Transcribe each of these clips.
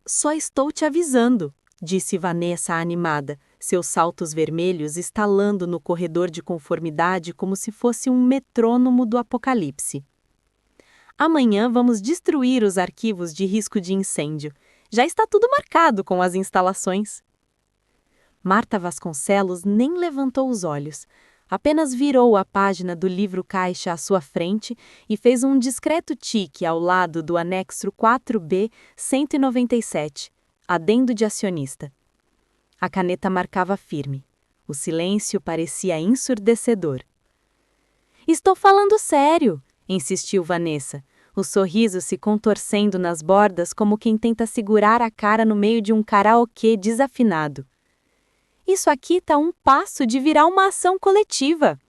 Só estou te avisando, disse Vanessa animada, seus saltos vermelhos estalando no corredor de conformidade como se fosse um metrônomo do apocalipse. Amanhã vamos destruir os arquivos de risco de incêndio. Já está tudo marcado com as instalações. Marta Vasconcelos nem levantou os olhos. Apenas virou a página do livro-caixa à sua frente e fez um discreto tique ao lado do anexo 4B 197, adendo de acionista. A caneta marcava firme. O silêncio parecia ensurdecedor. Estou falando sério, insistiu Vanessa, o sorriso se contorcendo nas bordas como quem tenta segurar a cara no meio de um karaokê desafinado. Isso aqui está um passo de virar uma ação coletiva.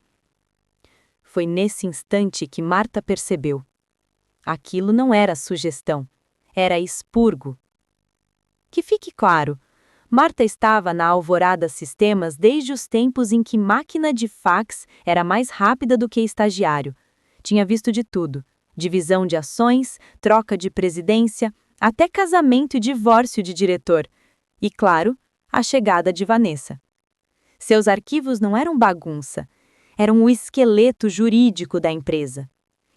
Foi nesse instante que Marta percebeu. Aquilo não era sugestão, era expurgo. Que fique claro, Marta estava na Alvorada Sistemas desde os tempos em que máquina de fax era mais rápida do que estagiário. Tinha visto de tudo, divisão de ações, troca de presidência, até casamento e divórcio de diretor. E, claro, a chegada de Vanessa. Seus arquivos não eram bagunça, eram o esqueleto jurídico da empresa.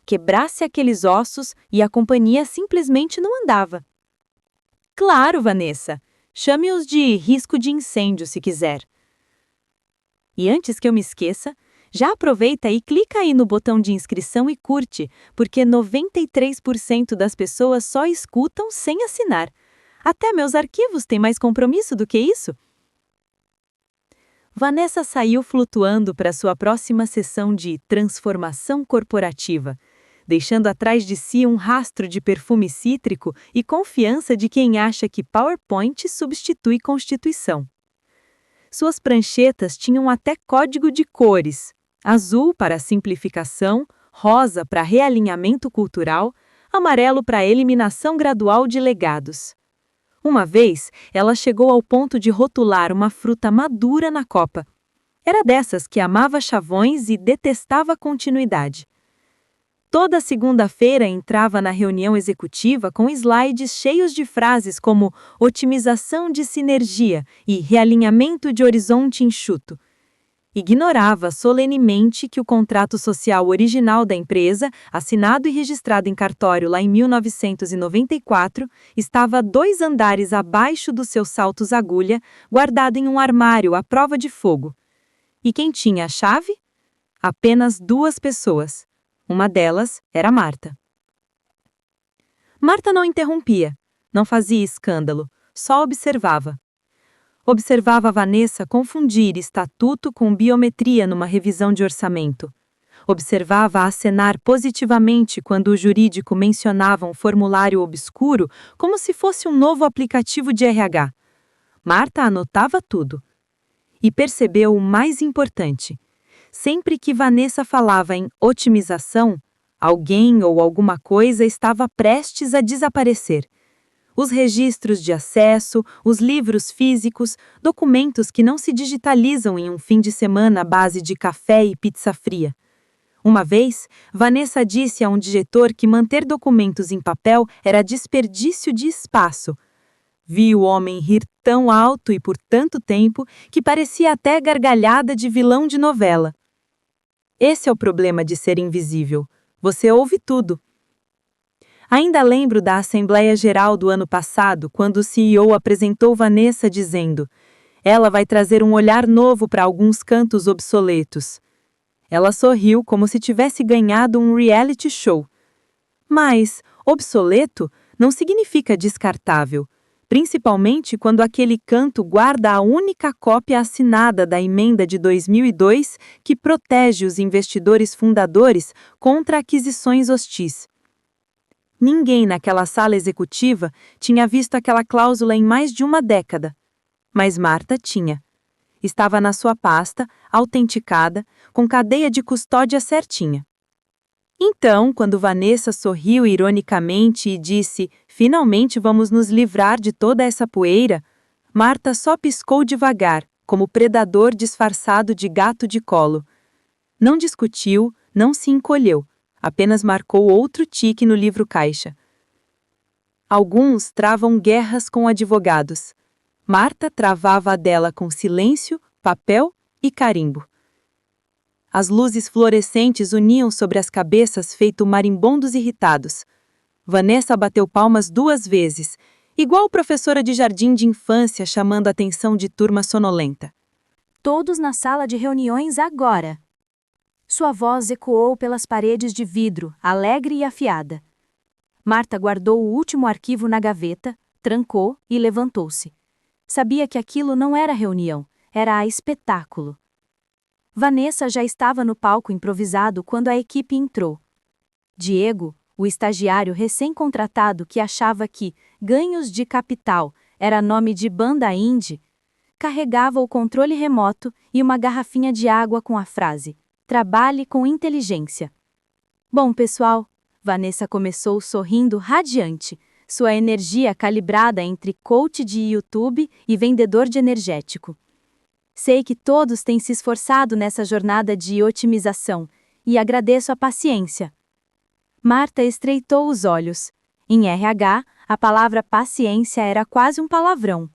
Quebrasse aqueles ossos e a companhia simplesmente não andava. Claro, Vanessa, chame-os de risco de incêndio se quiser. E antes que eu me esqueça, já aproveita e clica aí no botão de inscrição e curte, porque 93% das pessoas só escutam sem assinar. Até meus arquivos têm mais compromisso do que isso. Vanessa saiu flutuando para sua próxima sessão de transformação corporativa, deixando atrás de si um rastro de perfume cítrico e confiança de quem acha que PowerPoint substitui Constituição. Suas pranchetas tinham até código de cores: azul para simplificação, rosa para realinhamento cultural, amarelo para eliminação gradual de legados. Uma vez, ela chegou ao ponto de rotular uma fruta madura na copa. Era dessas que amava chavões e detestava continuidade. Toda segunda-feira entrava na reunião executiva com slides cheios de frases como otimização de sinergia e realinhamento de horizonte enxuto. Ignorava solenemente que o contrato social original da empresa, assinado e registrado em cartório lá em 1994, estava 2 andares abaixo dos seus saltos agulha, guardado em um armário à prova de fogo. E quem tinha a chave? Apenas 2 pessoas. Uma delas era Marta. Marta não interrompia, não fazia escândalo, só observava. Observava Vanessa confundir estatuto com biometria numa revisão de orçamento. Observava acenar positivamente quando o jurídico mencionava um formulário obscuro como se fosse um novo aplicativo de RH. Marta anotava tudo. E percebeu o mais importante. Sempre que Vanessa falava em otimização, alguém ou alguma coisa estava prestes a desaparecer. Os registros de acesso, os livros físicos, documentos que não se digitalizam em um fim de semana à base de café e pizza fria. Uma vez, Vanessa disse a um diretor que manter documentos em papel era desperdício de espaço. Vi o homem rir tão alto e por tanto tempo que parecia até gargalhada de vilão de novela. Esse é o problema de ser invisível. Você ouve tudo. Ainda lembro da Assembleia Geral do ano passado, quando o CEO apresentou Vanessa dizendo: ela vai trazer um olhar novo para alguns cantos obsoletos. Ela sorriu como se tivesse ganhado um reality show. Mas obsoleto não significa descartável, principalmente quando aquele canto guarda a única cópia assinada da emenda de 2002 que protege os investidores fundadores contra aquisições hostis. Ninguém naquela sala executiva tinha visto aquela cláusula em mais de uma década. Mas Marta tinha. Estava na sua pasta, autenticada, com cadeia de custódia certinha. Então, quando Vanessa sorriu ironicamente e disse: finalmente vamos nos livrar de toda essa poeira, Marta só piscou devagar, como predador disfarçado de gato de colo. Não discutiu, não se encolheu. Apenas marcou outro tique no livro-caixa. Alguns travam guerras com advogados. Marta travava a dela com silêncio, papel e carimbo. As luzes fluorescentes uniam sobre as cabeças feito marimbondos irritados. Vanessa bateu palmas 2 vezes, igual professora de jardim de infância chamando a atenção de turma sonolenta. Todos na sala de reuniões agora. Sua voz ecoou pelas paredes de vidro, alegre e afiada. Marta guardou o último arquivo na gaveta, trancou e levantou-se. Sabia que aquilo não era reunião, era espetáculo. Vanessa já estava no palco improvisado quando a equipe entrou. Diego, o estagiário recém-contratado que achava que ganhos de capital era nome de banda indie, carregava o controle remoto e uma garrafinha de água com a frase: "Trabalhe com inteligência". Bom, pessoal, Vanessa começou sorrindo radiante, sua energia calibrada entre coach de YouTube e vendedor de energético. Sei que todos têm se esforçado nessa jornada de otimização e agradeço a paciência. Marta estreitou os olhos. Em RH, a palavra paciência era quase um palavrão.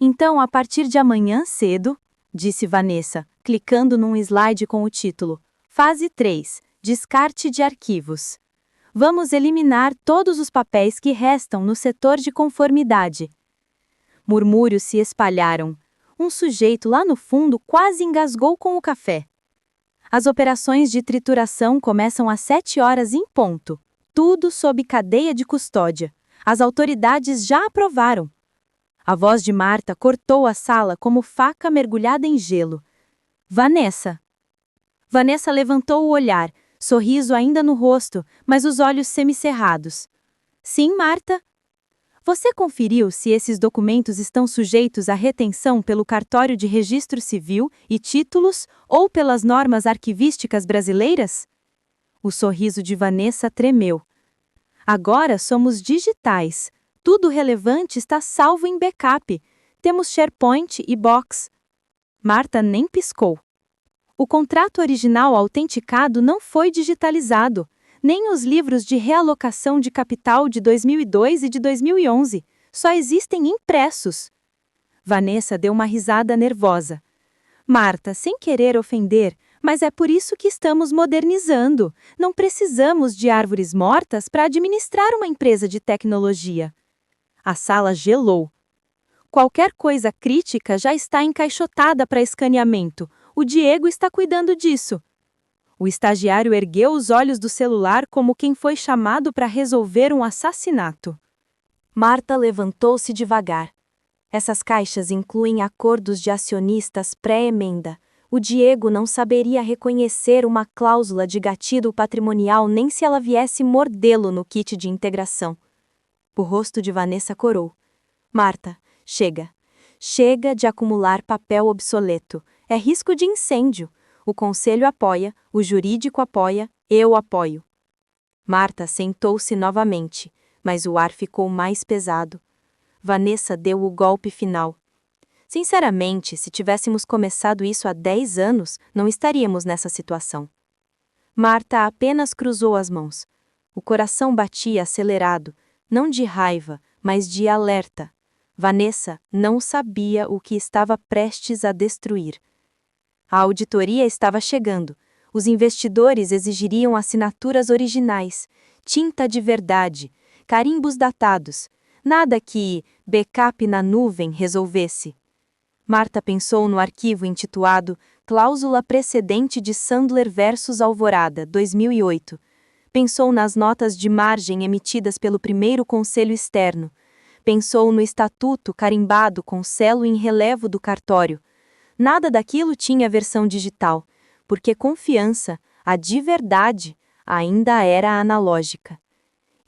Então, a partir de amanhã cedo, disse Vanessa, clicando num slide com o título Fase 3, Descarte de arquivos. Vamos eliminar todos os papéis que restam no setor de conformidade. Murmúrios se espalharam. Um sujeito lá no fundo quase engasgou com o café. As operações de trituração começam às 7 horas em ponto. Tudo sob cadeia de custódia. As autoridades já aprovaram. A voz de Marta cortou a sala como faca mergulhada em gelo. Vanessa. Vanessa levantou o olhar, sorriso ainda no rosto, mas os olhos semicerrados. Sim, Marta? Você conferiu se esses documentos estão sujeitos à retenção pelo Cartório de Registro Civil e Títulos ou pelas normas arquivísticas brasileiras? O sorriso de Vanessa tremeu. Agora somos digitais. Tudo relevante está salvo em backup. Temos SharePoint e Box. Marta nem piscou. O contrato original autenticado não foi digitalizado, nem os livros de realocação de capital de 2002 e de 2011. Só existem impressos. Vanessa deu uma risada nervosa. Marta, sem querer ofender, mas é por isso que estamos modernizando. Não precisamos de árvores mortas para administrar uma empresa de tecnologia. A sala gelou. Qualquer coisa crítica já está encaixotada para escaneamento. O Diego está cuidando disso. O estagiário ergueu os olhos do celular como quem foi chamado para resolver um assassinato. Marta levantou-se devagar. Essas caixas incluem acordos de acionistas pré-emenda. O Diego não saberia reconhecer uma cláusula de gatilho patrimonial nem se ela viesse mordê-lo no kit de integração. O rosto de Vanessa corou. Marta, chega. Chega de acumular papel obsoleto. É risco de incêndio. O conselho apoia, o jurídico apoia, eu apoio. Marta sentou-se novamente, mas o ar ficou mais pesado. Vanessa deu o golpe final. Sinceramente, se tivéssemos começado isso há 10 anos, não estaríamos nessa situação. Marta apenas cruzou as mãos. O coração batia acelerado, não de raiva, mas de alerta. Vanessa não sabia o que estava prestes a destruir. A auditoria estava chegando. Os investidores exigiriam assinaturas originais, tinta de verdade, carimbos datados. Nada que backup na nuvem resolvesse. Marta pensou no arquivo intitulado Cláusula Precedente de Sandler versus Alvorada, 2008. Pensou nas notas de margem emitidas pelo primeiro conselho externo. Pensou no estatuto carimbado com selo em relevo do cartório. Nada daquilo tinha versão digital, porque confiança, a de verdade, ainda era analógica.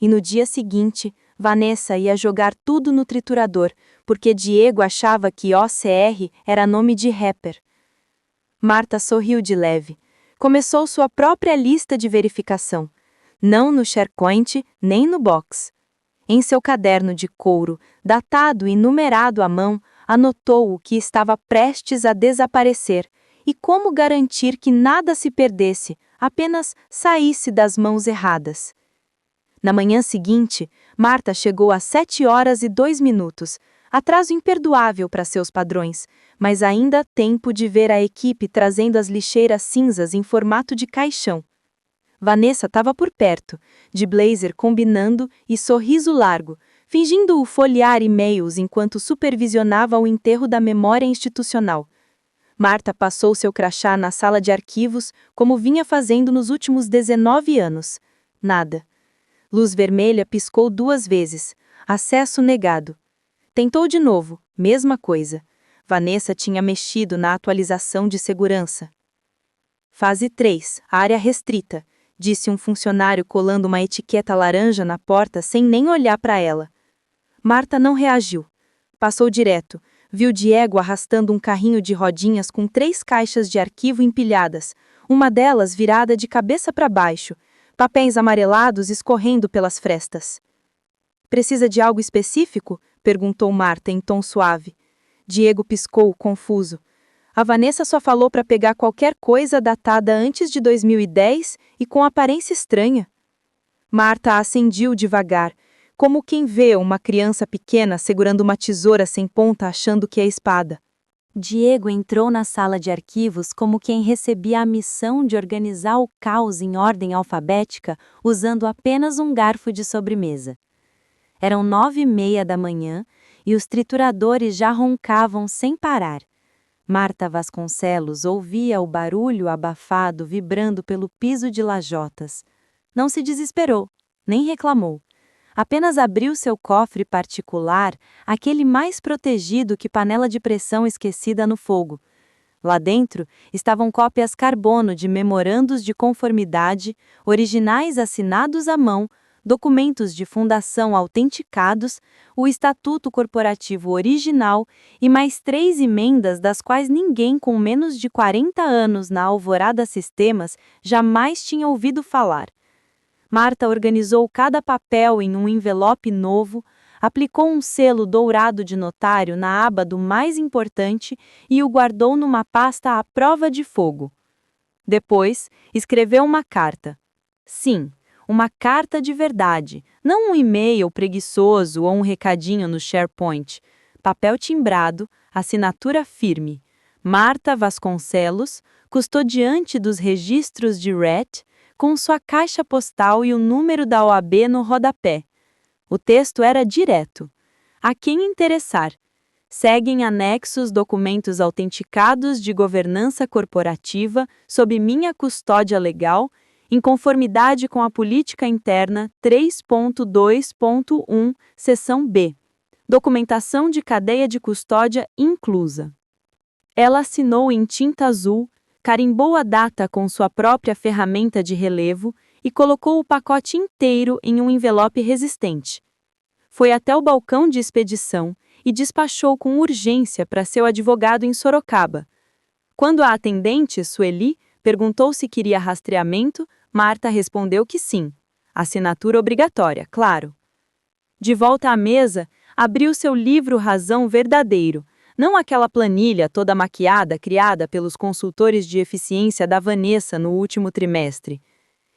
E no dia seguinte, Vanessa ia jogar tudo no triturador, porque Diego achava que OCR era nome de rapper. Marta sorriu de leve. Começou sua própria lista de verificação. Não no SharePoint, nem no Box. Em seu caderno de couro, datado e numerado à mão, anotou o que estava prestes a desaparecer e como garantir que nada se perdesse, apenas saísse das mãos erradas. Na manhã seguinte, Marta chegou às 7h02, atraso imperdoável para seus padrões, mas ainda tempo de ver a equipe trazendo as lixeiras cinzas em formato de caixão. Vanessa estava por perto, de blazer combinando e sorriso largo, fingindo folhear e-mails enquanto supervisionava o enterro da memória institucional. Marta passou seu crachá na sala de arquivos, como vinha fazendo nos últimos 19 anos. Nada. Luz vermelha piscou 2 vezes. Acesso negado. Tentou de novo, mesma coisa. Vanessa tinha mexido na atualização de segurança. Fase 3, área restrita, disse um funcionário colando uma etiqueta laranja na porta sem nem olhar para ela. Marta não reagiu. Passou direto. Viu Diego arrastando um carrinho de rodinhas com 3 caixas de arquivo empilhadas, uma delas virada de cabeça para baixo, papéis amarelados escorrendo pelas frestas. Precisa de algo específico? Perguntou Marta em tom suave. Diego piscou, confuso. A Vanessa só falou para pegar qualquer coisa datada antes de 2010 e com aparência estranha. Marta acendiu devagar, como quem vê uma criança pequena segurando uma tesoura sem ponta achando que é espada. Diego entrou na sala de arquivos como quem recebia a missão de organizar o caos em ordem alfabética usando apenas um garfo de sobremesa. Eram 9h30 da manhã e os trituradores já roncavam sem parar. Marta Vasconcelos ouvia o barulho abafado vibrando pelo piso de lajotas. Não se desesperou, nem reclamou. Apenas abriu seu cofre particular, aquele mais protegido que panela de pressão esquecida no fogo. Lá dentro estavam cópias carbono de memorandos de conformidade, originais assinados à mão, documentos de fundação autenticados, o estatuto corporativo original e mais 3 emendas das quais ninguém com menos de 40 anos na Alvorada Sistemas jamais tinha ouvido falar. Marta organizou cada papel em um envelope novo, aplicou um selo dourado de notário na aba do mais importante e o guardou numa pasta à prova de fogo. Depois, escreveu uma carta. Sim, uma carta de verdade, não um e-mail preguiçoso ou um recadinho no SharePoint. Papel timbrado, assinatura firme. Marta Vasconcelos, custodiante dos registros de RET, com sua caixa postal e o número da OAB no rodapé. O texto era direto. A quem interessar. Seguem anexos documentos autenticados de governança corporativa sob minha custódia legal, em conformidade com a política interna 3.2.1, seção B. Documentação de cadeia de custódia inclusa. Ela assinou em tinta azul, carimbou a data com sua própria ferramenta de relevo e colocou o pacote inteiro em um envelope resistente. Foi até o balcão de expedição e despachou com urgência para seu advogado em Sorocaba. Quando a atendente, Sueli, perguntou se queria rastreamento, Marta respondeu que sim. Assinatura obrigatória, claro. De volta à mesa, abriu seu livro Razão Verdadeiro, não aquela planilha toda maquiada criada pelos consultores de eficiência da Vanessa no último trimestre.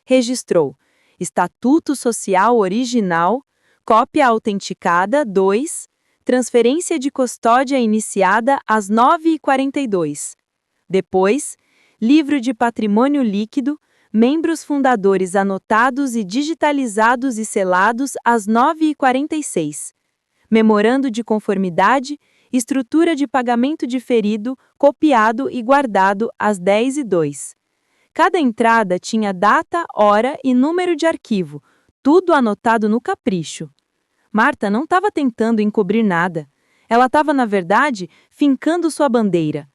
Registrou Estatuto Social Original, cópia autenticada 2, transferência de custódia iniciada às 9h42. Depois, livro de patrimônio líquido, membros fundadores anotados e digitalizados e selados às 9h46. Memorando de conformidade, estrutura de pagamento diferido, copiado e guardado às 10h02. Cada entrada tinha data, hora e número de arquivo, tudo anotado no capricho. Marta não estava tentando encobrir nada. Ela estava, na verdade, fincando sua bandeira.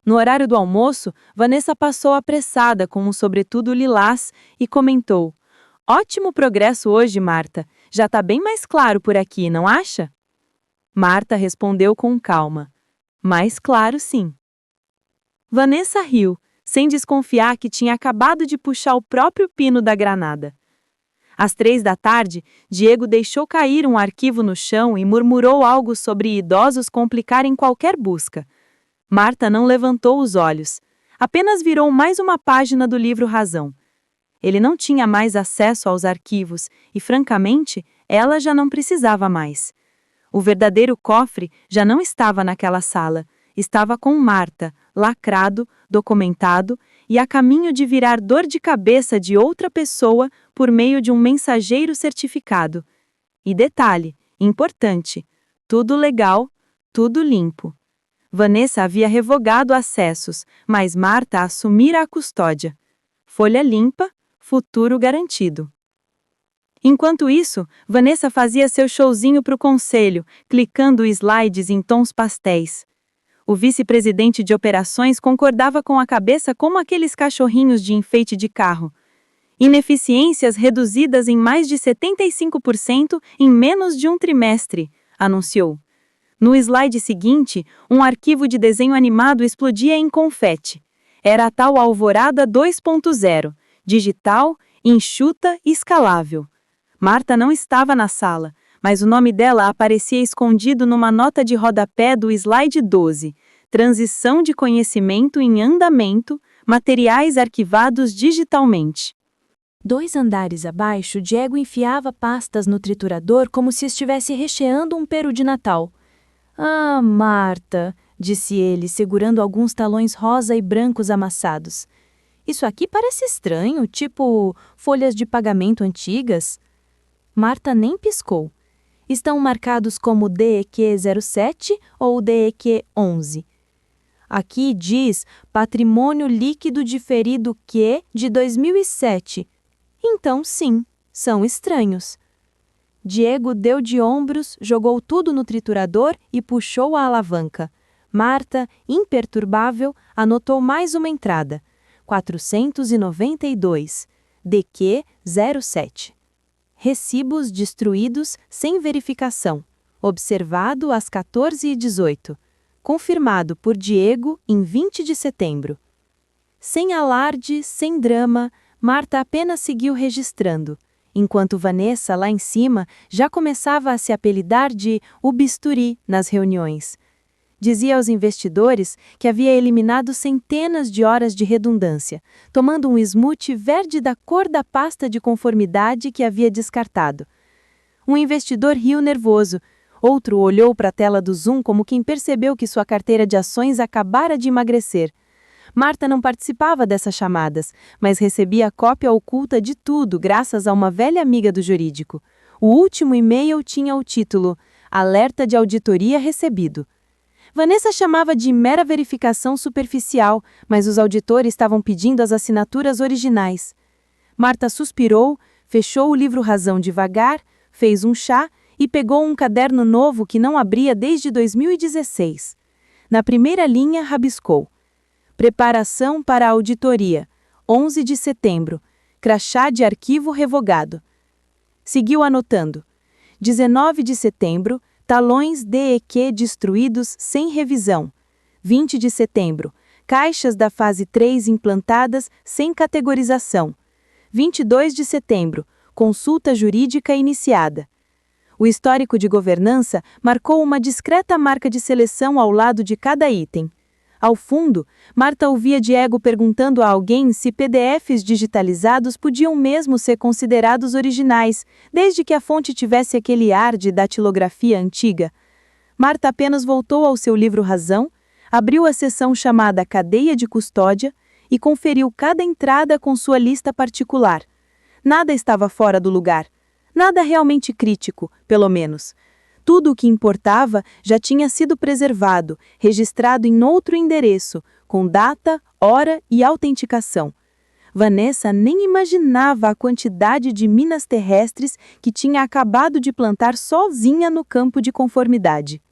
No horário do almoço, Vanessa passou apressada com um sobretudo lilás e comentou: "Ótimo progresso hoje, Marta. Já está bem mais claro por aqui, não acha?" Marta respondeu com calma: "Mais claro, sim." Vanessa riu, sem desconfiar que tinha acabado de puxar o próprio pino da granada. Às 3h, Diego deixou cair um arquivo no chão e murmurou algo sobre idosos complicarem qualquer busca. Marta não levantou os olhos, apenas virou mais uma página do livro Razão. Ele não tinha mais acesso aos arquivos e, francamente, ela já não precisava mais. O verdadeiro cofre já não estava naquela sala, estava com Marta, lacrado, documentado e a caminho de virar dor de cabeça de outra pessoa por meio de um mensageiro certificado. E detalhe, importante, tudo legal, tudo limpo. Vanessa havia revogado acessos, mas Marta assumira a custódia. Folha limpa, futuro garantido. Enquanto isso, Vanessa fazia seu showzinho para o conselho, clicando slides em tons pastéis. O vice-presidente de operações concordava com a cabeça como aqueles cachorrinhos de enfeite de carro. Ineficiências reduzidas em mais de 75% em menos de um trimestre, anunciou. No slide seguinte, um arquivo de desenho animado explodia em confete. Era a tal Alvorada 2.0, digital, enxuta e escalável. Marta não estava na sala, mas o nome dela aparecia escondido numa nota de rodapé do slide 12, Transição de conhecimento em andamento, materiais arquivados digitalmente. 2 andares abaixo, Diego enfiava pastas no triturador como se estivesse recheando um peru de Natal. Ah, Marta, disse ele, segurando alguns talões rosa e brancos amassados. Isso aqui parece estranho, tipo folhas de pagamento antigas. Marta nem piscou. Estão marcados como DEQ 07 ou DEQ 11. Aqui diz Patrimônio Líquido Diferido Q de 2007. Então, sim, são estranhos. Diego deu de ombros, jogou tudo no triturador e puxou a alavanca. Marta, imperturbável, anotou mais uma entrada. 492, DQ 07. Recibos destruídos sem verificação. Observado às 14h18. Confirmado por Diego em 20 de setembro. Sem alarde, sem drama, Marta apenas seguiu registrando, enquanto Vanessa, lá em cima, já começava a se apelidar de o bisturi nas reuniões. Dizia aos investidores que havia eliminado centenas de horas de redundância, tomando um smoothie verde da cor da pasta de conformidade que havia descartado. Um investidor riu nervoso, outro olhou para a tela do Zoom como quem percebeu que sua carteira de ações acabara de emagrecer. Marta não participava dessas chamadas, mas recebia cópia oculta de tudo graças a uma velha amiga do jurídico. O último e-mail tinha o título Alerta de auditoria recebido. Vanessa chamava de mera verificação superficial, mas os auditores estavam pedindo as assinaturas originais. Marta suspirou, fechou o livro Razão devagar, fez um chá e pegou um caderno novo que não abria desde 2016. Na primeira linha, rabiscou. Preparação para a auditoria, 11 de setembro, crachá de arquivo revogado. Seguiu anotando. 19 de setembro, talões DEQ destruídos sem revisão. 20 de setembro, caixas da fase 3 implantadas sem categorização. 22 de setembro, consulta jurídica iniciada. O histórico de governança marcou uma discreta marca de seleção ao lado de cada item. Ao fundo, Marta ouvia Diego perguntando a alguém se PDFs digitalizados podiam mesmo ser considerados originais, desde que a fonte tivesse aquele ar de datilografia antiga. Marta apenas voltou ao seu livro Razão, abriu a seção chamada Cadeia de Custódia e conferiu cada entrada com sua lista particular. Nada estava fora do lugar. Nada realmente crítico, pelo menos. Tudo o que importava já tinha sido preservado, registrado em outro endereço, com data, hora e autenticação. Vanessa nem imaginava a quantidade de minas terrestres que tinha acabado de plantar sozinha no campo de conformidade.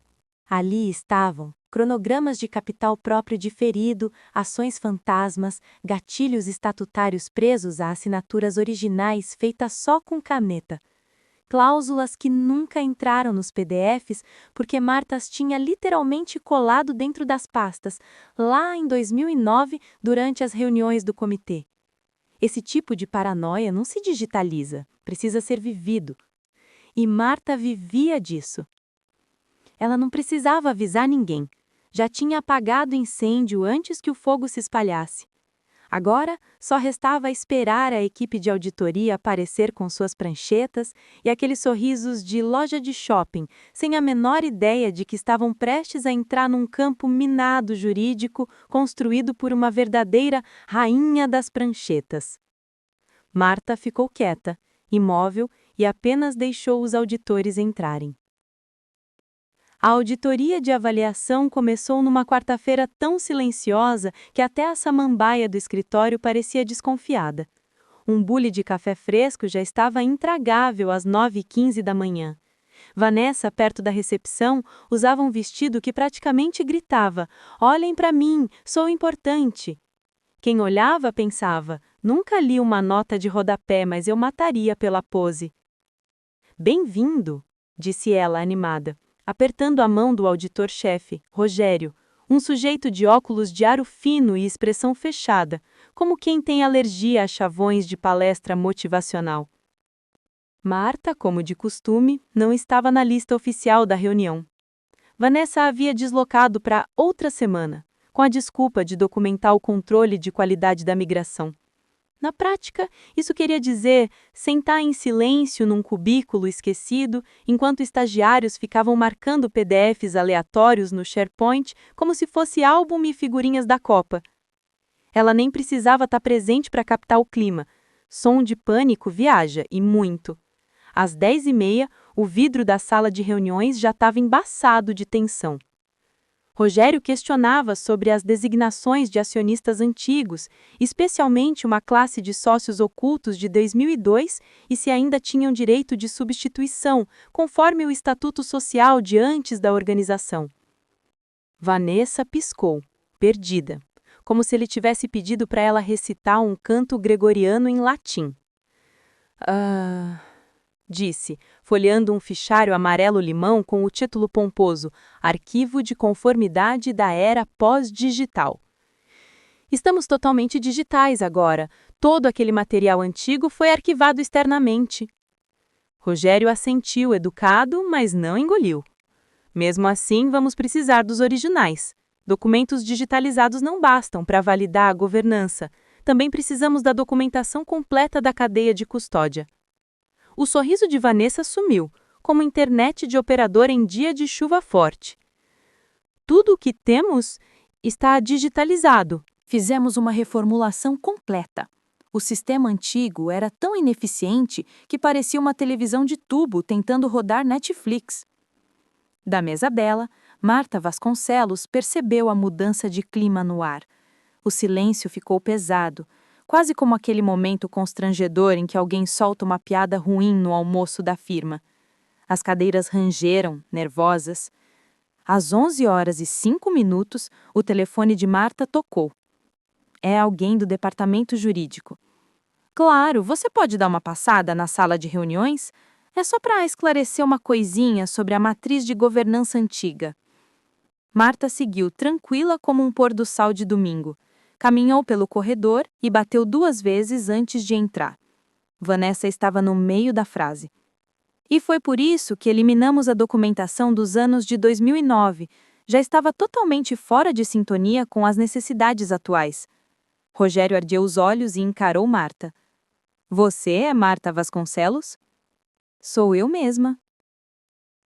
Ali estavam cronogramas de capital próprio diferido, ações fantasmas, gatilhos estatutários presos a assinaturas originais feitas só com caneta. Cláusulas que nunca entraram nos PDFs porque Marta as tinha literalmente colado dentro das pastas, lá em 2009, durante as reuniões do comitê. Esse tipo de paranoia não se digitaliza, precisa ser vivido. E Marta vivia disso. Ela não precisava avisar ninguém. Já tinha apagado o incêndio antes que o fogo se espalhasse. Agora, só restava esperar a equipe de auditoria aparecer com suas pranchetas e aqueles sorrisos de loja de shopping, sem a menor ideia de que estavam prestes a entrar num campo minado jurídico construído por uma verdadeira rainha das pranchetas. Marta ficou quieta, imóvel, e apenas deixou os auditores entrarem. A auditoria de avaliação começou numa quarta-feira tão silenciosa que até a samambaia do escritório parecia desconfiada. Um bule de café fresco já estava intragável às 9h15 da manhã. Vanessa, perto da recepção, usava um vestido que praticamente gritava: "Olhem para mim, sou importante!" Quem olhava pensava: "Nunca li uma nota de rodapé, mas eu mataria pela pose." "Bem-vindo", disse ela animada, apertando a mão do auditor-chefe, Rogério, um sujeito de óculos de aro fino e expressão fechada, como quem tem alergia a chavões de palestra motivacional. Marta, como de costume, não estava na lista oficial da reunião. Vanessa havia deslocado para outra semana, com a desculpa de documentar o controle de qualidade da migração. Na prática, isso queria dizer sentar em silêncio num cubículo esquecido, enquanto estagiários ficavam marcando PDFs aleatórios no SharePoint como se fosse álbum e figurinhas da Copa. Ela nem precisava estar presente para captar o clima. Som de pânico viaja, e muito. Às 10h30, o vidro da sala de reuniões já estava embaçado de tensão. Rogério questionava sobre as designações de acionistas antigos, especialmente uma classe de sócios ocultos de 2002 e se ainda tinham direito de substituição, conforme o estatuto social de antes da organização. Vanessa piscou, perdida, como se ele tivesse pedido para ela recitar um canto gregoriano em latim. Disse, folheando um fichário amarelo-limão com o título pomposo Arquivo de Conformidade da Era Pós-Digital. Estamos totalmente digitais agora. Todo aquele material antigo foi arquivado externamente. Rogério assentiu, educado, mas não engoliu. Mesmo assim, vamos precisar dos originais. Documentos digitalizados não bastam para validar a governança. Também precisamos da documentação completa da cadeia de custódia. O sorriso de Vanessa sumiu, como internet de operador em dia de chuva forte. Tudo o que temos está digitalizado. Fizemos uma reformulação completa. O sistema antigo era tão ineficiente que parecia uma televisão de tubo tentando rodar Netflix. Da mesa dela, Marta Vasconcelos percebeu a mudança de clima no ar. O silêncio ficou pesado, quase como aquele momento constrangedor em que alguém solta uma piada ruim no almoço da firma. As cadeiras rangeram, nervosas. Às 11h05, o telefone de Marta tocou. É alguém do departamento jurídico. Claro, você pode dar uma passada na sala de reuniões? É só para esclarecer uma coisinha sobre a matriz de governança antiga. Marta seguiu tranquila como um pôr do sol de domingo. Caminhou pelo corredor e bateu 2 vezes antes de entrar. Vanessa estava no meio da frase. E foi por isso que eliminamos a documentação dos anos de 2009. Já estava totalmente fora de sintonia com as necessidades atuais. Rogério ardeu os olhos e encarou Marta. Você é Marta Vasconcelos? Sou eu mesma.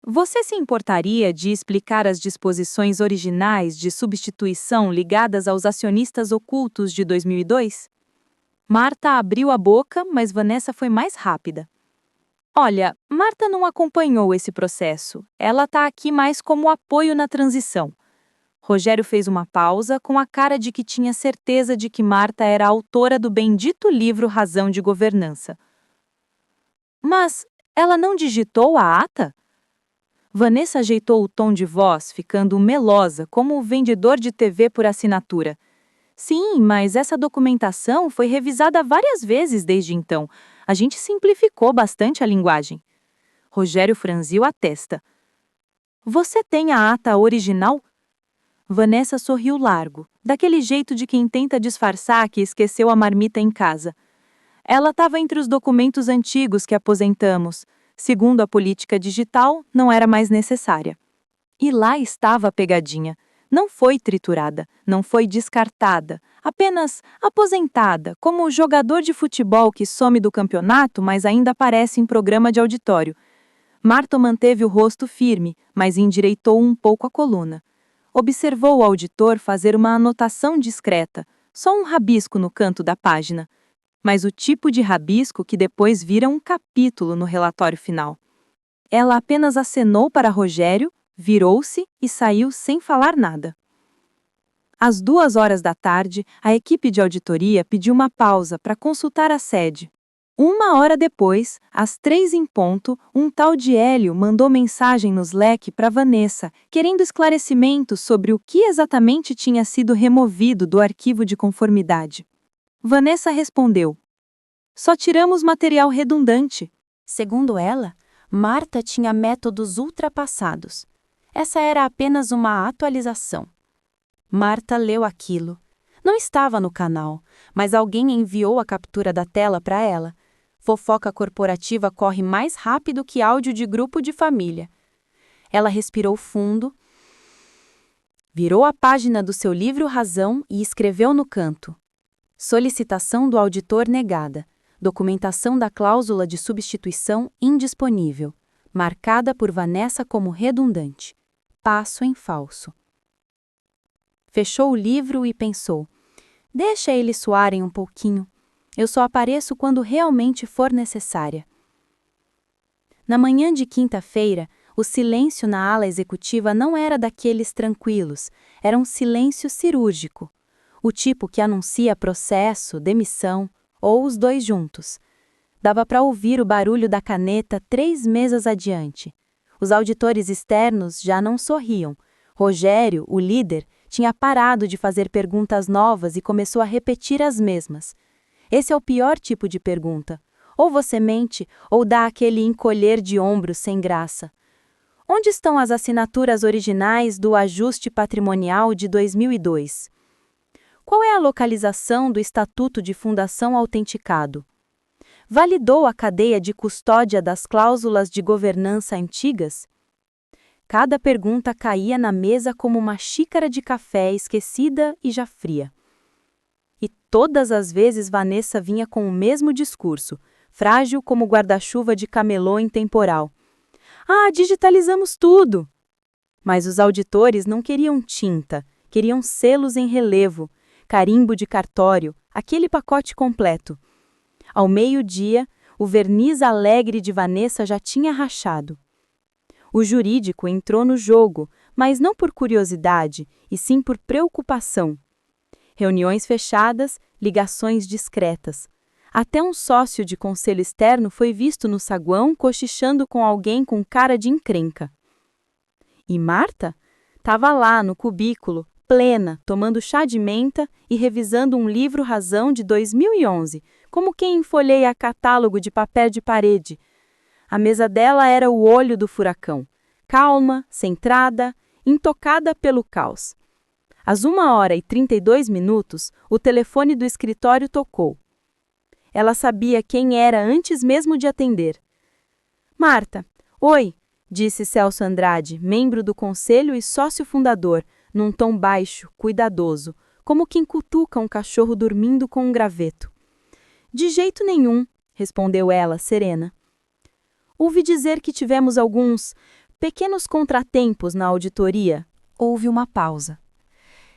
Você se importaria de explicar as disposições originais de substituição ligadas aos acionistas ocultos de 2002? Marta abriu a boca, mas Vanessa foi mais rápida. Olha, Marta não acompanhou esse processo. Ela está aqui mais como apoio na transição. Rogério fez uma pausa com a cara de que tinha certeza de que Marta era a autora do bendito livro Razão de Governança. Mas ela não digitou a ata? Vanessa ajeitou o tom de voz, ficando melosa, como o vendedor de TV por assinatura. Sim, mas essa documentação foi revisada várias vezes desde então. A gente simplificou bastante a linguagem. Rogério franziu a testa. Você tem a ata original? Vanessa sorriu largo, daquele jeito de quem tenta disfarçar que esqueceu a marmita em casa. Ela estava entre os documentos antigos que aposentamos. Segundo a política digital, não era mais necessária. E lá estava a pegadinha. Não foi triturada, não foi descartada, apenas aposentada, como o jogador de futebol que some do campeonato, mas ainda aparece em programa de auditório. Marta manteve o rosto firme, mas endireitou um pouco a coluna. Observou o auditor fazer uma anotação discreta, só um rabisco no canto da página, mas o tipo de rabisco que depois vira um capítulo no relatório final. Ela apenas acenou para Rogério, virou-se e saiu sem falar nada. Às 2 horas da tarde, a equipe de auditoria pediu uma pausa para consultar a sede. 1 hora depois, às 3 em ponto, um tal de Hélio mandou mensagem no Slack para Vanessa, querendo esclarecimentos sobre o que exatamente tinha sido removido do arquivo de conformidade. Vanessa respondeu: "Só tiramos material redundante." Segundo ela, Marta tinha métodos ultrapassados. Essa era apenas uma atualização. Marta leu aquilo. Não estava no canal, mas alguém enviou a captura da tela para ela. Fofoca corporativa corre mais rápido que áudio de grupo de família. Ela respirou fundo, virou a página do seu livro Razão e escreveu no canto: solicitação do auditor negada. Documentação da cláusula de substituição indisponível, marcada por Vanessa como redundante. Passo em falso. Fechou o livro e pensou: deixa eles suarem um pouquinho. Eu só apareço quando realmente for necessária. Na manhã de quinta-feira, o silêncio na ala executiva não era daqueles tranquilos, era um silêncio cirúrgico. O tipo que anuncia processo, demissão, ou os dois juntos. Dava para ouvir o barulho da caneta 3 mesas adiante. Os auditores externos já não sorriam. Rogério, o líder, tinha parado de fazer perguntas novas e começou a repetir as mesmas. Esse é o pior tipo de pergunta. Ou você mente, ou dá aquele encolher de ombros sem graça. Onde estão as assinaturas originais do ajuste patrimonial de 2002? Qual é a localização do Estatuto de Fundação autenticado? Validou a cadeia de custódia das cláusulas de governança antigas? Cada pergunta caía na mesa como uma xícara de café esquecida e já fria. E todas as vezes Vanessa vinha com o mesmo discurso, frágil como guarda-chuva de camelô em temporal. Ah, digitalizamos tudo! Mas os auditores não queriam tinta, queriam selos em relevo, carimbo de cartório, aquele pacote completo. Ao meio-dia, o verniz alegre de Vanessa já tinha rachado. O jurídico entrou no jogo, mas não por curiosidade, e sim por preocupação. Reuniões fechadas, ligações discretas. Até um sócio de conselho externo foi visto no saguão cochichando com alguém com cara de encrenca. E Marta? Estava lá, no cubículo, plena, tomando chá de menta e revisando um livro Razão de 2011, como quem folheia catálogo de papel de parede. A mesa dela era o olho do furacão, calma, centrada, intocada pelo caos. Às 1h32, o telefone do escritório tocou. Ela sabia quem era antes mesmo de atender. Marta, oi, disse Celso Andrade, membro do conselho e sócio fundador, num tom baixo, cuidadoso, como quem cutuca um cachorro dormindo com um graveto. De jeito nenhum, respondeu ela, serena. Ouvi dizer que tivemos alguns pequenos contratempos na auditoria. Houve uma pausa.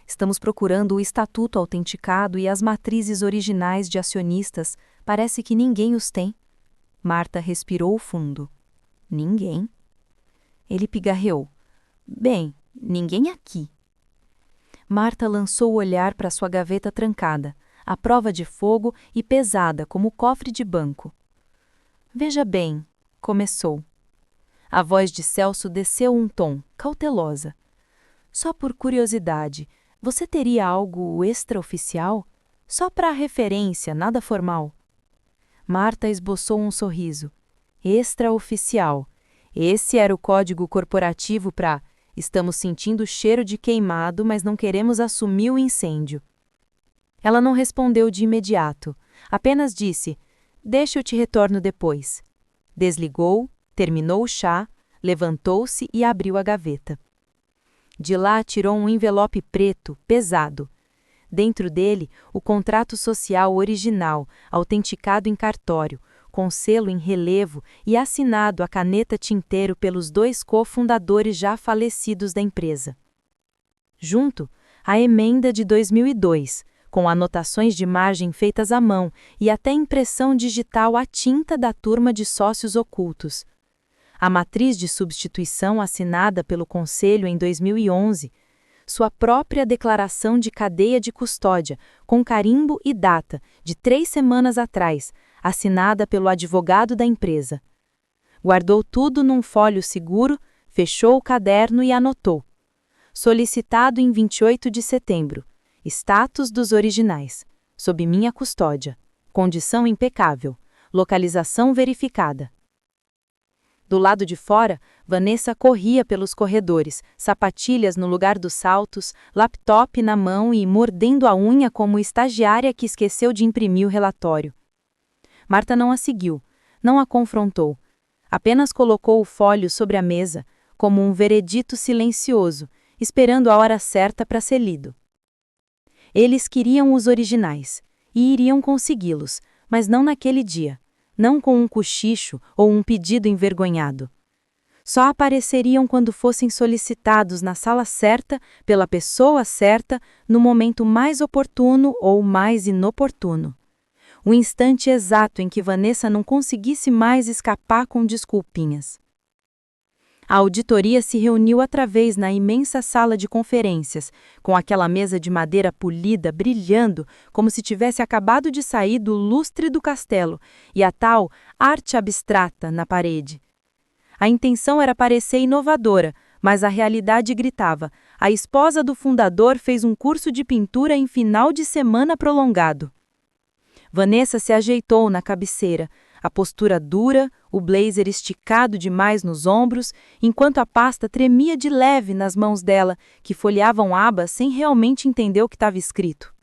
Estamos procurando o estatuto autenticado e as matrizes originais de acionistas. Parece que ninguém os tem. Marta respirou fundo. Ninguém? Ele pigarreou. Bem, ninguém aqui. Marta lançou o olhar para sua gaveta trancada, à prova de fogo e pesada como cofre de banco. Veja bem, começou. A voz de Celso desceu um tom, cautelosa. Só por curiosidade, você teria algo extraoficial? Só para referência, nada formal. Marta esboçou um sorriso. Extraoficial. Esse era o código corporativo para estamos sentindo cheiro de queimado, mas não queremos assumir o incêndio. Ela não respondeu de imediato, apenas disse, deixa eu te retorno depois. Desligou, terminou o chá, levantou-se e abriu a gaveta. De lá tirou um envelope preto, pesado. Dentro dele, o contrato social original, autenticado em cartório, com selo em relevo e assinado a caneta tinteiro pelos 2 cofundadores já falecidos da empresa. Junto, a emenda de 2002, com anotações de margem feitas à mão e até impressão digital à tinta da turma de sócios ocultos. A matriz de substituição assinada pelo Conselho em 2011, sua própria declaração de cadeia de custódia, com carimbo e data, de 3 semanas atrás, assinada pelo advogado da empresa. Guardou tudo num folho seguro, fechou o caderno e anotou. Solicitado em 28 de setembro. Status dos originais. Sob minha custódia. Condição impecável. Localização verificada. Do lado de fora, Vanessa corria pelos corredores, sapatilhas no lugar dos saltos, laptop na mão e mordendo a unha como estagiária que esqueceu de imprimir o relatório. Marta não a seguiu, não a confrontou. Apenas colocou o folho sobre a mesa, como um veredito silencioso, esperando a hora certa para ser lido. Eles queriam os originais, e iriam consegui-los, mas não naquele dia. Não com um cochicho ou um pedido envergonhado. Só apareceriam quando fossem solicitados na sala certa, pela pessoa certa, no momento mais oportuno ou mais inoportuno. O instante exato em que Vanessa não conseguisse mais escapar com desculpinhas. A auditoria se reuniu outra vez na imensa sala de conferências, com aquela mesa de madeira polida brilhando como se tivesse acabado de sair do lustre do castelo, e a tal arte abstrata na parede. A intenção era parecer inovadora, mas a realidade gritava: a esposa do fundador fez um curso de pintura em final de semana prolongado. Vanessa se ajeitou na cabeceira, a postura dura, o blazer esticado demais nos ombros, enquanto a pasta tremia de leve nas mãos dela, que folheavam abas sem realmente entender o que estava escrito.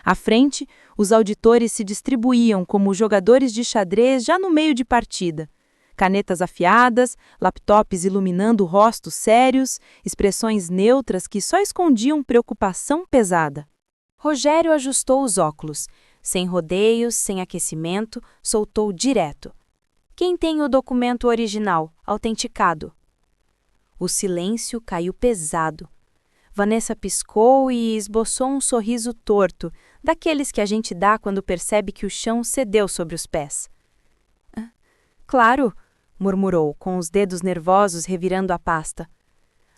À frente, os auditores se distribuíam como jogadores de xadrez já no meio de partida. Canetas afiadas, laptops iluminando rostos sérios, expressões neutras que só escondiam preocupação pesada. Rogério ajustou os óculos. Sem rodeios, sem aquecimento, soltou direto. Quem tem o documento original, autenticado? O silêncio caiu pesado. Vanessa piscou e esboçou um sorriso torto, daqueles que a gente dá quando percebe que o chão cedeu sobre os pés. Claro, murmurou, com os dedos nervosos revirando a pasta.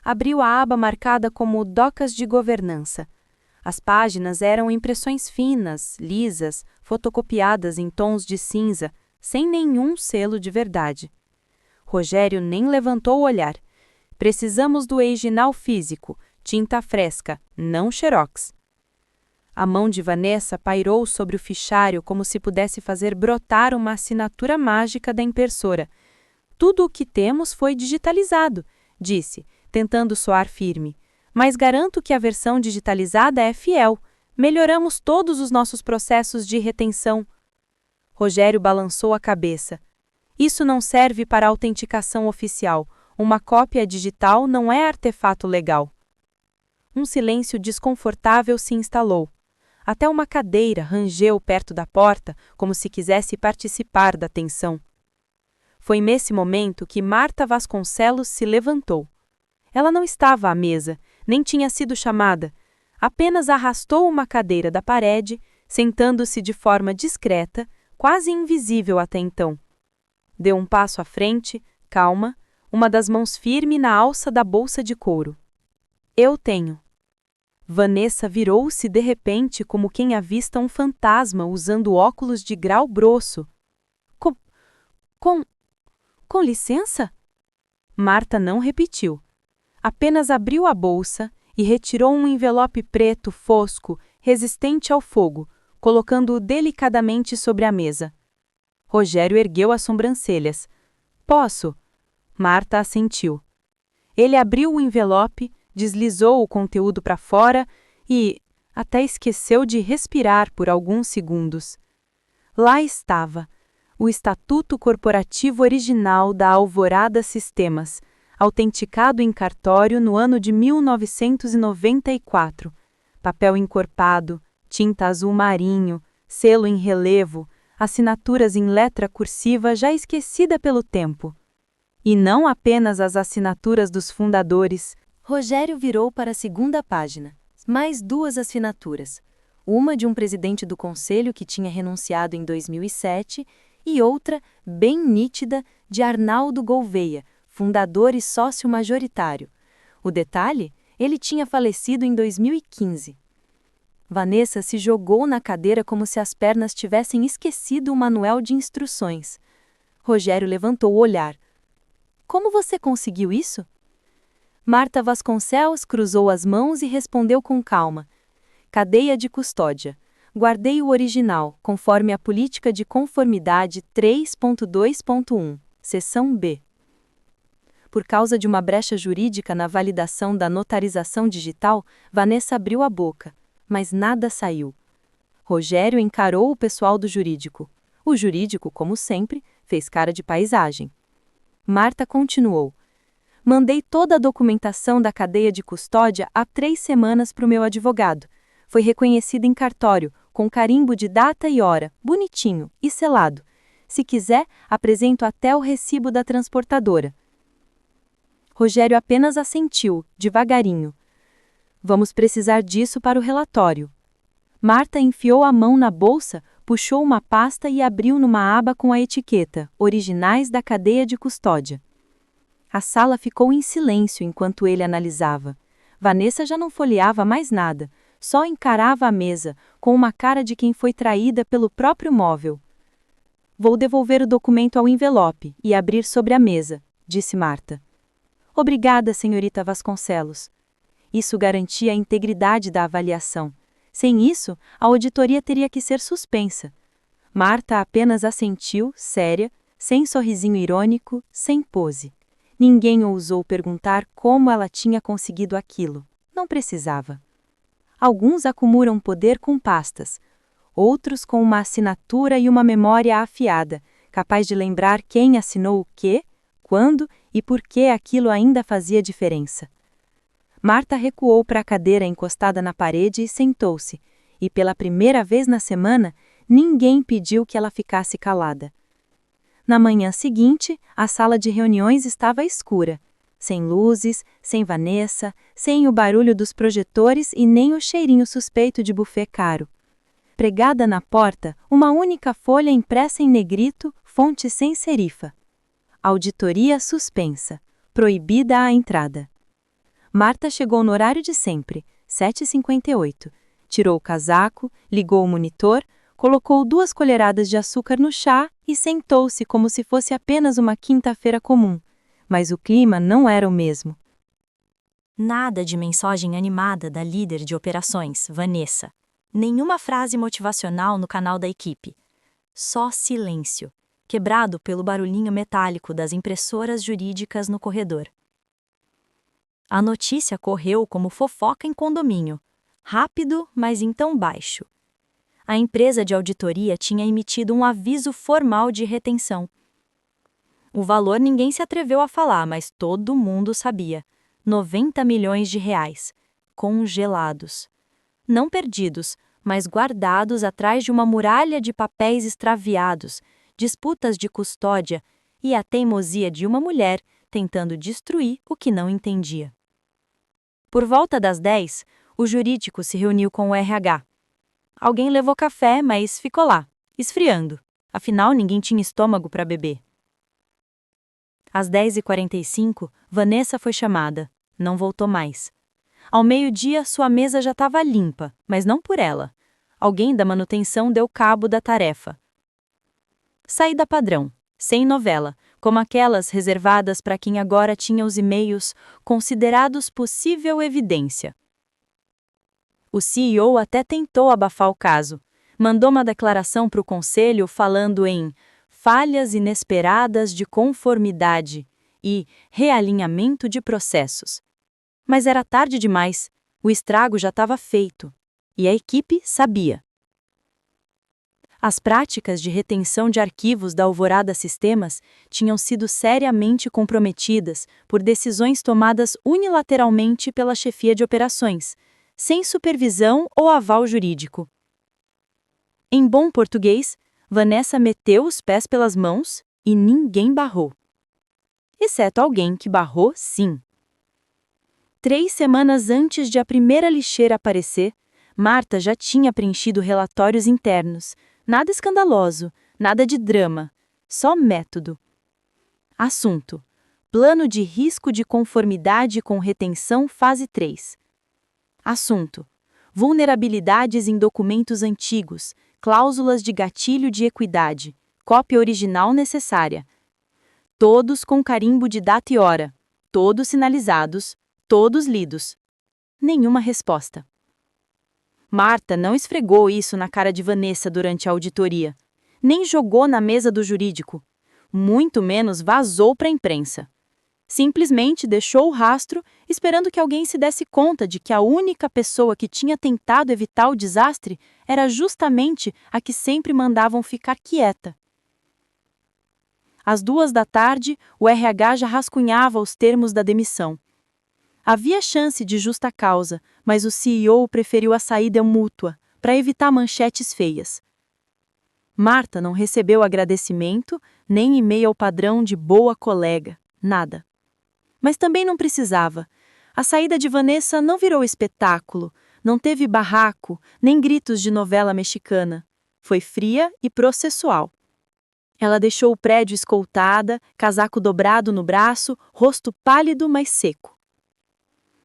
Abriu a aba marcada como Docas de Governança. As páginas eram impressões finas, lisas, fotocopiadas em tons de cinza, sem nenhum selo de verdade. Rogério nem levantou o olhar. Precisamos do original físico, tinta fresca, não xerox. A mão de Vanessa pairou sobre o fichário como se pudesse fazer brotar uma assinatura mágica da impressora. Tudo o que temos foi digitalizado, disse, tentando soar firme. Mas garanto que a versão digitalizada é fiel. Melhoramos todos os nossos processos de retenção. Rogério balançou a cabeça. Isso não serve para autenticação oficial. Uma cópia digital não é artefato legal. Um silêncio desconfortável se instalou. Até uma cadeira rangeu perto da porta, como se quisesse participar da tensão. Foi nesse momento que Marta Vasconcelos se levantou. Ela não estava à mesa, nem tinha sido chamada. Apenas arrastou uma cadeira da parede, sentando-se de forma discreta, quase invisível até então. Deu um passo à frente, calma, uma das mãos firme na alça da bolsa de couro. Eu tenho. Vanessa virou-se de repente como quem avista um fantasma usando óculos de grau grosso. Com licença? Marta não repetiu. Apenas abriu a bolsa e retirou um envelope preto fosco, resistente ao fogo, colocando-o delicadamente sobre a mesa. Rogério ergueu as sobrancelhas. Posso? Marta assentiu. Ele abriu o envelope, deslizou o conteúdo para fora e até esqueceu de respirar por alguns segundos. Lá estava, o Estatuto Corporativo Original da Alvorada Sistemas, autenticado em cartório no ano de 1994. Papel encorpado, tinta azul marinho, selo em relevo, assinaturas em letra cursiva já esquecida pelo tempo. E não apenas as assinaturas dos fundadores. Rogério virou para a segunda página. Mais duas assinaturas. Uma de um presidente do conselho que tinha renunciado em 2007 e outra, bem nítida, de Arnaldo Gouveia, fundador e sócio majoritário. O detalhe? Ele tinha falecido em 2015. Vanessa se jogou na cadeira como se as pernas tivessem esquecido o manual de instruções. Rogério levantou o olhar. Como você conseguiu isso? Marta Vasconcelos cruzou as mãos e respondeu com calma. Cadeia de custódia. Guardei o original, conforme a política de conformidade 3.2.1, seção B. Por causa de uma brecha jurídica na validação da notarização digital, Vanessa abriu a boca, mas nada saiu. Rogério encarou o pessoal do jurídico. O jurídico, como sempre, fez cara de paisagem. Marta continuou. Mandei toda a documentação da cadeia de custódia há 3 semanas para o meu advogado. Foi reconhecida em cartório, com carimbo de data e hora, bonitinho e selado. Se quiser, apresento até o recibo da transportadora. Rogério apenas assentiu, devagarinho. Vamos precisar disso para o relatório. Marta enfiou a mão na bolsa, puxou uma pasta e abriu numa aba com a etiqueta Originais da cadeia de custódia. A sala ficou em silêncio enquanto ele analisava. Vanessa já não folheava mais nada, só encarava a mesa, com uma cara de quem foi traída pelo próprio móvel. Vou devolver o documento ao envelope e abrir sobre a mesa, disse Marta. Obrigada, senhorita Vasconcelos. Isso garantia a integridade da avaliação. Sem isso, a auditoria teria que ser suspensa. Marta apenas assentiu, séria, sem sorrisinho irônico, sem pose. Ninguém ousou perguntar como ela tinha conseguido aquilo. Não precisava. Alguns acumulam poder com pastas, outros com uma assinatura e uma memória afiada, capaz de lembrar quem assinou o quê, quando e por que aquilo ainda fazia diferença. Marta recuou para a cadeira encostada na parede e sentou-se, e pela primeira vez na semana, ninguém pediu que ela ficasse calada. Na manhã seguinte, a sala de reuniões estava escura, sem luzes, sem Vanessa, sem o barulho dos projetores e nem o cheirinho suspeito de buffet caro. Pregada na porta, uma única folha impressa em negrito, fonte sem serifa. Auditoria suspensa. Proibida a entrada. Marta chegou no horário de sempre, 7h58. Tirou o casaco, ligou o monitor, colocou 2 colheradas de açúcar no chá e sentou-se como se fosse apenas uma quinta-feira comum. Mas o clima não era o mesmo. Nada de mensagem animada da líder de operações, Vanessa. Nenhuma frase motivacional no canal da equipe. Só silêncio, quebrado pelo barulhinho metálico das impressoras jurídicas no corredor. A notícia correu como fofoca em condomínio. Rápido, mas em tom baixo. A empresa de auditoria tinha emitido um aviso formal de retenção. O valor ninguém se atreveu a falar, mas todo mundo sabia. 90 milhões de reais. Congelados. Não perdidos, mas guardados atrás de uma muralha de papéis extraviados, disputas de custódia e a teimosia de uma mulher tentando destruir o que não entendia. Por volta das 10, o jurídico se reuniu com o RH. Alguém levou café, mas ficou lá, esfriando. Afinal, ninguém tinha estômago para beber. Às 10h45, Vanessa foi chamada. Não voltou mais. Ao meio-dia, sua mesa já estava limpa, mas não por ela. Alguém da manutenção deu cabo da tarefa. Saída padrão, sem novela, como aquelas reservadas para quem agora tinha os e-mails considerados possível evidência. O CEO até tentou abafar o caso. Mandou uma declaração para o conselho falando em falhas inesperadas de conformidade e realinhamento de processos. Mas era tarde demais, o estrago já estava feito. E a equipe sabia. As práticas de retenção de arquivos da Alvorada Sistemas tinham sido seriamente comprometidas por decisões tomadas unilateralmente pela chefia de operações, sem supervisão ou aval jurídico. Em bom português, Vanessa meteu os pés pelas mãos e ninguém barrou. Exceto alguém que barrou, sim. 3 semanas antes de a primeira lixeira aparecer, Marta já tinha preenchido relatórios internos. Nada escandaloso, nada de drama, só método. Assunto: Plano de risco de conformidade com retenção fase 3. Assunto: Vulnerabilidades em documentos antigos, cláusulas de gatilho de equidade, cópia original necessária. Todos com carimbo de data e hora, todos sinalizados, todos lidos. Nenhuma resposta. Marta não esfregou isso na cara de Vanessa durante a auditoria, nem jogou na mesa do jurídico, muito menos vazou para a imprensa. Simplesmente deixou o rastro, esperando que alguém se desse conta de que a única pessoa que tinha tentado evitar o desastre era justamente a que sempre mandavam ficar quieta. Às 2 da tarde, o RH já rascunhava os termos da demissão. Havia chance de justa causa, mas o CEO preferiu a saída mútua, para evitar manchetes feias. Marta não recebeu agradecimento, nem e-mail padrão de boa colega, nada. Mas também não precisava. A saída de Vanessa não virou espetáculo, não teve barraco, nem gritos de novela mexicana. Foi fria e processual. Ela deixou o prédio escoltada, casaco dobrado no braço, rosto pálido, mas seco.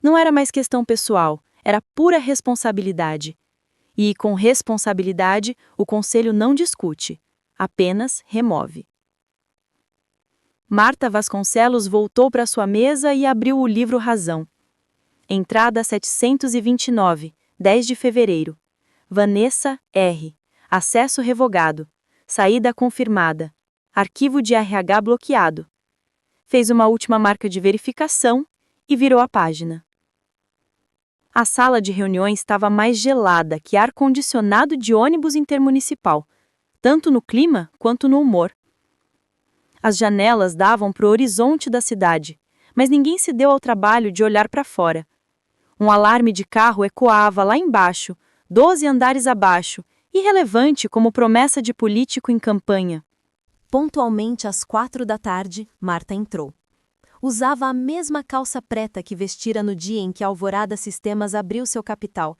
Não era mais questão pessoal, era pura responsabilidade. E, com responsabilidade, o conselho não discute, apenas remove. Marta Vasconcelos voltou para sua mesa e abriu o livro Razão. Entrada 729, 10 de fevereiro. Vanessa R. Acesso revogado. Saída confirmada. Arquivo de RH bloqueado. Fez uma última marca de verificação e virou a página. A sala de reuniões estava mais gelada que ar-condicionado de ônibus intermunicipal, tanto no clima quanto no humor. As janelas davam para o horizonte da cidade, mas ninguém se deu ao trabalho de olhar para fora. Um alarme de carro ecoava lá embaixo, 12 andares abaixo, irrelevante como promessa de político em campanha. Pontualmente às 4 da tarde, Marta entrou. Usava a mesma calça preta que vestira no dia em que a Alvorada Sistemas abriu seu capital.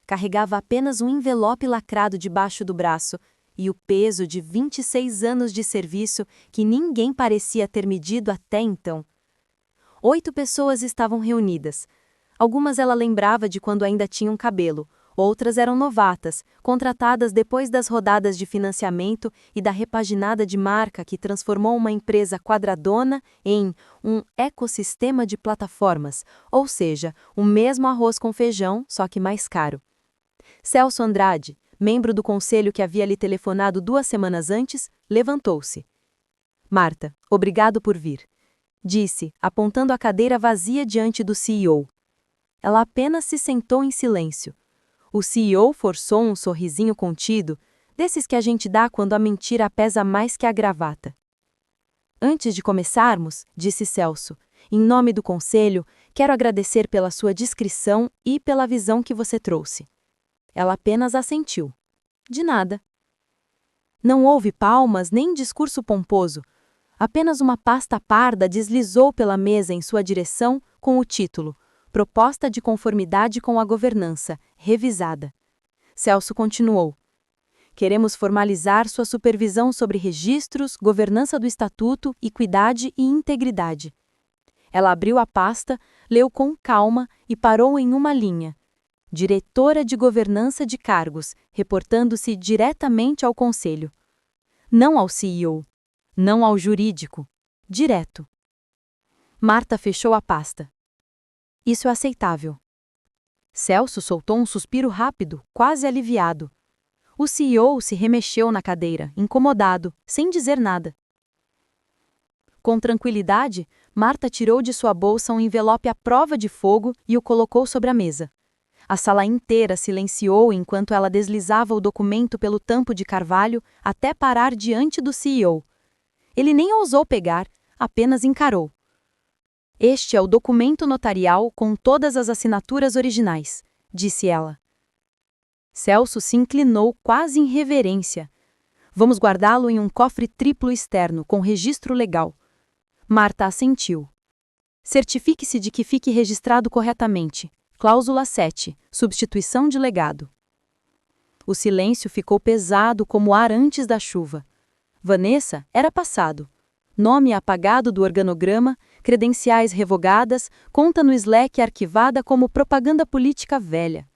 Carregava apenas um envelope lacrado debaixo do braço e o peso de 26 anos de serviço que ninguém parecia ter medido até então. 8 pessoas estavam reunidas. Algumas ela lembrava de quando ainda tinham cabelo, outras eram novatas, contratadas depois das rodadas de financiamento e da repaginada de marca que transformou uma empresa quadradona em um ecossistema de plataformas, ou seja, o mesmo arroz com feijão, só que mais caro. Celso Andrade, membro do conselho que havia lhe telefonado 2 semanas antes, levantou-se. Marta, obrigado por vir, disse, apontando a cadeira vazia diante do CEO. Ela apenas se sentou em silêncio. O CEO forçou um sorrisinho contido, desses que a gente dá quando a mentira pesa mais que a gravata. Antes de começarmos, disse Celso, em nome do conselho, quero agradecer pela sua discrição e pela visão que você trouxe. Ela apenas assentiu. De nada. Não houve palmas nem discurso pomposo. Apenas uma pasta parda deslizou pela mesa em sua direção com o título Proposta de conformidade com a governança, revisada. Celso continuou. Queremos formalizar sua supervisão sobre registros, governança do estatuto, equidade e integridade. Ela abriu a pasta, leu com calma e parou em uma linha. Diretora de Governança de Cargos, reportando-se diretamente ao Conselho. Não ao CEO, não ao jurídico, direto. Marta fechou a pasta. Isso é aceitável. Celso soltou um suspiro rápido, quase aliviado. O CEO se remexeu na cadeira, incomodado, sem dizer nada. Com tranquilidade, Marta tirou de sua bolsa um envelope à prova de fogo e o colocou sobre a mesa. A sala inteira silenciou enquanto ela deslizava o documento pelo tampo de carvalho até parar diante do CEO. Ele nem ousou pegar, apenas encarou. Este é o documento notarial com todas as assinaturas originais, disse ela. Celso se inclinou quase em reverência. Vamos guardá-lo em um cofre triplo externo, com registro legal. Marta assentiu. Certifique-se de que fique registrado corretamente. Cláusula 7. Substituição de legado. O silêncio ficou pesado como o ar antes da chuva. Vanessa era passado. Nome apagado do organograma, credenciais revogadas, conta no Slack arquivada como propaganda política velha.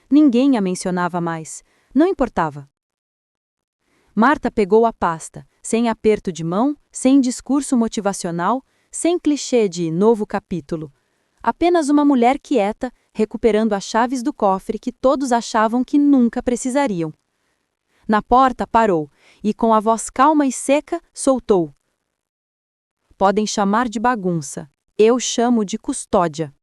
Ninguém a mencionava mais. Não importava. Marta pegou a pasta, sem aperto de mão, sem discurso motivacional, sem clichê de novo capítulo. Apenas uma mulher quieta, recuperando as chaves do cofre que todos achavam que nunca precisariam. Na porta parou e, com a voz calma e seca, soltou. Podem chamar de bagunça. Eu chamo de custódia.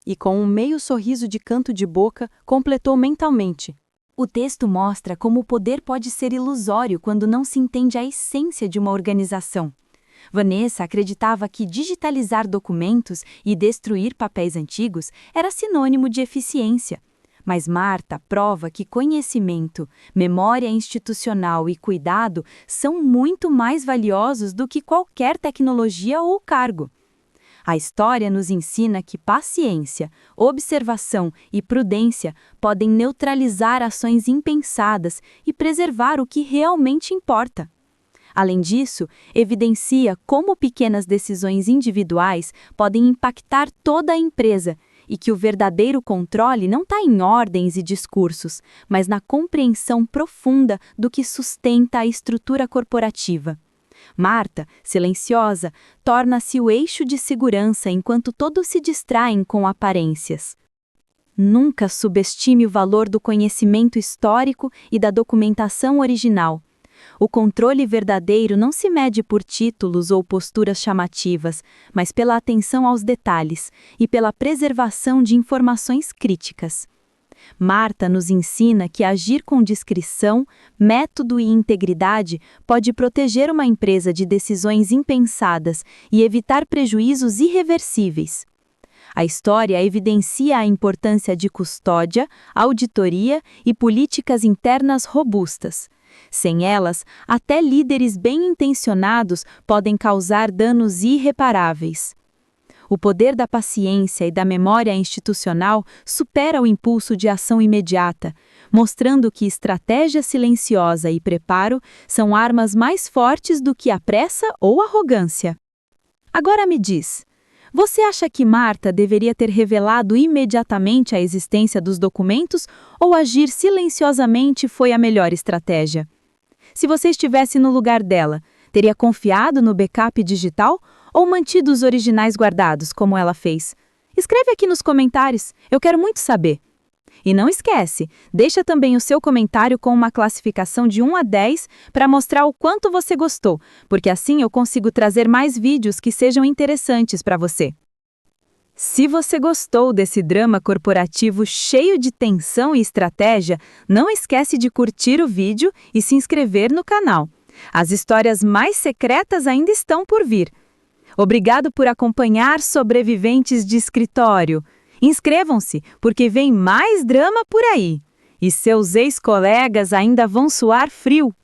E com um meio sorriso de canto de boca, completou mentalmente. O texto mostra como o poder pode ser ilusório quando não se entende a essência de uma organização. Vanessa acreditava que digitalizar documentos e destruir papéis antigos era sinônimo de eficiência. Mas Marta prova que conhecimento, memória institucional e cuidado são muito mais valiosos do que qualquer tecnologia ou cargo. A história nos ensina que paciência, observação e prudência podem neutralizar ações impensadas e preservar o que realmente importa. Além disso, evidencia como pequenas decisões individuais podem impactar toda a empresa e que o verdadeiro controle não está em ordens e discursos, mas na compreensão profunda do que sustenta a estrutura corporativa. Marta, silenciosa, torna-se o eixo de segurança enquanto todos se distraem com aparências. Nunca subestime o valor do conhecimento histórico e da documentação original. O controle verdadeiro não se mede por títulos ou posturas chamativas, mas pela atenção aos detalhes e pela preservação de informações críticas. Marta nos ensina que agir com discrição, método e integridade pode proteger uma empresa de decisões impensadas e evitar prejuízos irreversíveis. A história evidencia a importância de custódia, auditoria e políticas internas robustas. Sem elas, até líderes bem-intencionados podem causar danos irreparáveis. O poder da paciência e da memória institucional supera o impulso de ação imediata, mostrando que estratégia silenciosa e preparo são armas mais fortes do que a pressa ou arrogância. Agora me diz, você acha que Marta deveria ter revelado imediatamente a existência dos documentos ou agir silenciosamente foi a melhor estratégia? Se você estivesse no lugar dela, teria confiado no backup digital ou mantido os originais guardados, como ela fez? Escreve aqui nos comentários, eu quero muito saber. E não esquece, deixa também o seu comentário com uma classificação de 1 a 10 para mostrar o quanto você gostou, porque assim eu consigo trazer mais vídeos que sejam interessantes para você. Se você gostou desse drama corporativo cheio de tensão e estratégia, não esquece de curtir o vídeo e se inscrever no canal. As histórias mais secretas ainda estão por vir. Obrigado por acompanhar Sobreviventes de Escritório. Inscrevam-se, porque vem mais drama por aí. E seus ex-colegas ainda vão suar frio.